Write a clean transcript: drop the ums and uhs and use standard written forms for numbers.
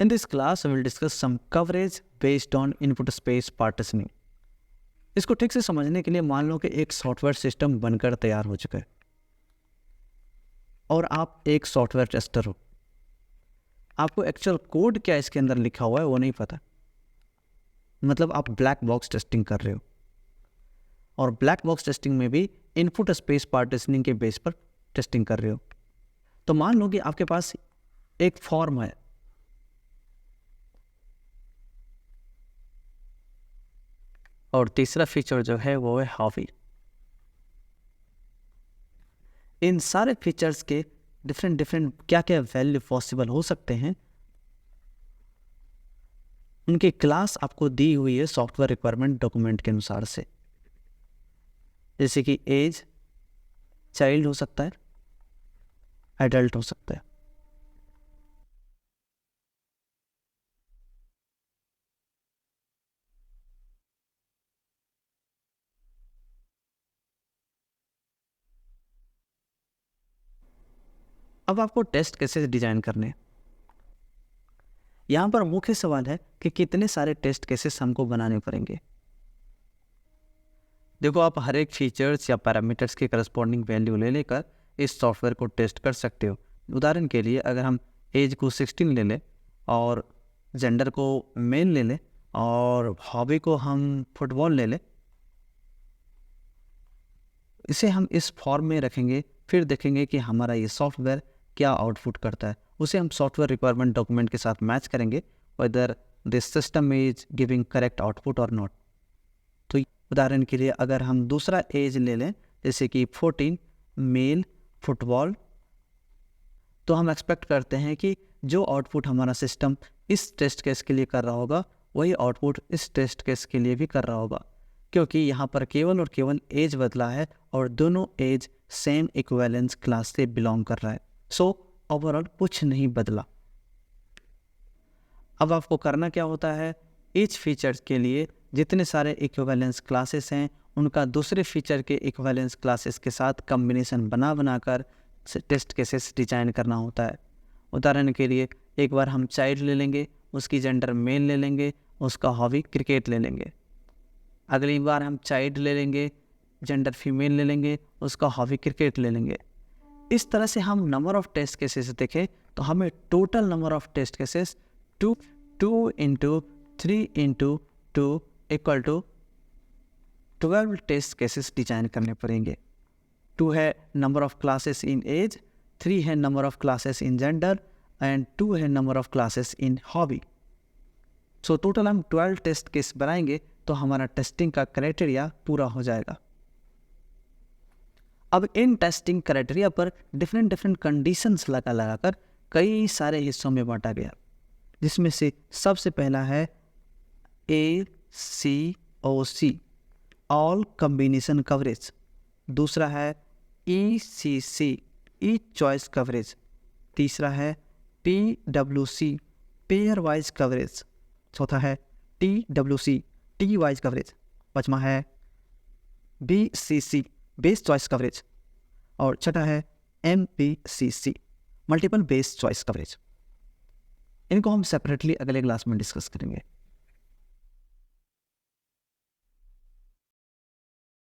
In this class, we will discuss some coverage based on input space partitioning. इसको ठीक से समझने के लिए मान लो कि एक सॉफ्टवेयर सिस्टम बनकर तैयार हो चुका है और आप एक सॉफ्टवेयर टेस्टर हो। आपको एक्चुअल कोड क्या इसके अंदर लिखा हुआ है वो नहीं पता, मतलब आप ब्लैक बॉक्स टेस्टिंग कर रहे हो और ब्लैक बॉक्स टेस्टिंग में भी इनपुट स्पेस पार्टीशनिंग के बेस पर टेस्टिंग कर रहे हो। तो मान लो कि आपके पास एक फॉर्म है और तीसरा फीचर जो है वो है हॉबी। इन सारे फीचर्स के डिफरेंट क्या क्या वैल्यू पॉसिबल हो सकते हैं, उनकी क्लास आपको दी हुई है सॉफ्टवेयर रिक्वायरमेंट डॉक्यूमेंट के अनुसार से। जैसे कि एज चाइल्ड हो सकता है, एडल्ट हो सकता है। अब आपको टेस्ट कैसे डिजाइन करने हैं, यहाँ पर मुख्य सवाल है कि कितने सारे टेस्ट केसेस हमको बनाने पड़ेंगे। देखो, आप हर एक फीचर्स या पैरामीटर्स के करस्पॉन्डिंग वैल्यू ले लेकर इस सॉफ्टवेयर को टेस्ट कर सकते हो। उदाहरण के लिए अगर हम एज को 16 ले लें और जेंडर को मेल ले लें और हॉबी को हम फुटबॉल ले लें, इसे हम इस फॉर्म में रखेंगे, फिर देखेंगे कि हमारा ये सॉफ्टवेयर क्या आउटपुट करता है। उसे हम सॉफ्टवेयर रिक्वायरमेंट डॉक्यूमेंट के साथ मैच करेंगे whether this system is giving correct output और नॉट। तो उदाहरण के लिए अगर हम दूसरा एज ले लें जैसे कि 14 मेल फुटबॉल, तो हम एक्सपेक्ट करते हैं कि जो आउटपुट हमारा सिस्टम इस टेस्ट केस के लिए कर रहा होगा वही आउटपुट इस टेस्ट केस के लिए भी कर रहा होगा, क्योंकि यहाँ पर केवल और केवल एज बदला है और दोनों एज सेम इक्विवेलेंस क्लास से बिलोंग कर रहा है। सो ओवरऑल कुछ नहीं बदला। अब आपको करना क्या होता है, ईच फीचर के लिए जितने सारे इक्विवेलेंस क्लासेस हैं उनका दूसरे फीचर के इक्विवेलेंस क्लासेस के साथ कम्बिनेशन बनाकर टेस्ट केसेस डिजाइन करना होता है। उदाहरण के लिए एक बार हम चाइल्ड ले लेंगे, उसकी जेंडर मेल ले लेंगे, उसका हॉबी क्रिकेट ले लेंगे। अगली बार हम चाइल्ड ले लेंगे, जेंडर फीमेल ले लेंगे, उसका हॉबी क्रिकेट ले लेंगे। इस तरह से हम नंबर ऑफ टेस्ट केसेस देखें तो हमें total number of test cases 2 × 3 × 2 = 12 test cases design करने पड़ेंगे। 2 है number of classes in age, 3 है number of classes in gender and 2 है number of classes in hobby. So total हम 12 टेस्ट केस बनाएंगे तो हमारा टेस्टिंग का क्राइटेरिया पूरा हो जाएगा। अब इन टेस्टिंग क्राइटेरिया पर डिफरेंट कंडीशंस लगाकर कई सारे हिस्सों में बांटा गया, जिसमें से सबसे पहला है ACOC ऑल कॉम्बिनेशन कवरेज, दूसरा है ECC ईच चॉइस कवरेज, तीसरा है PWC पेयर वाइज कवरेज, चौथा है TWC टी वाइज कवरेज, पांचवा है BCC बेस चॉइस कवरेज और छठा है MPCC multiple base choice coverage. इनको हम सेपरेटली अगले क्लास में डिस्कस करेंगे।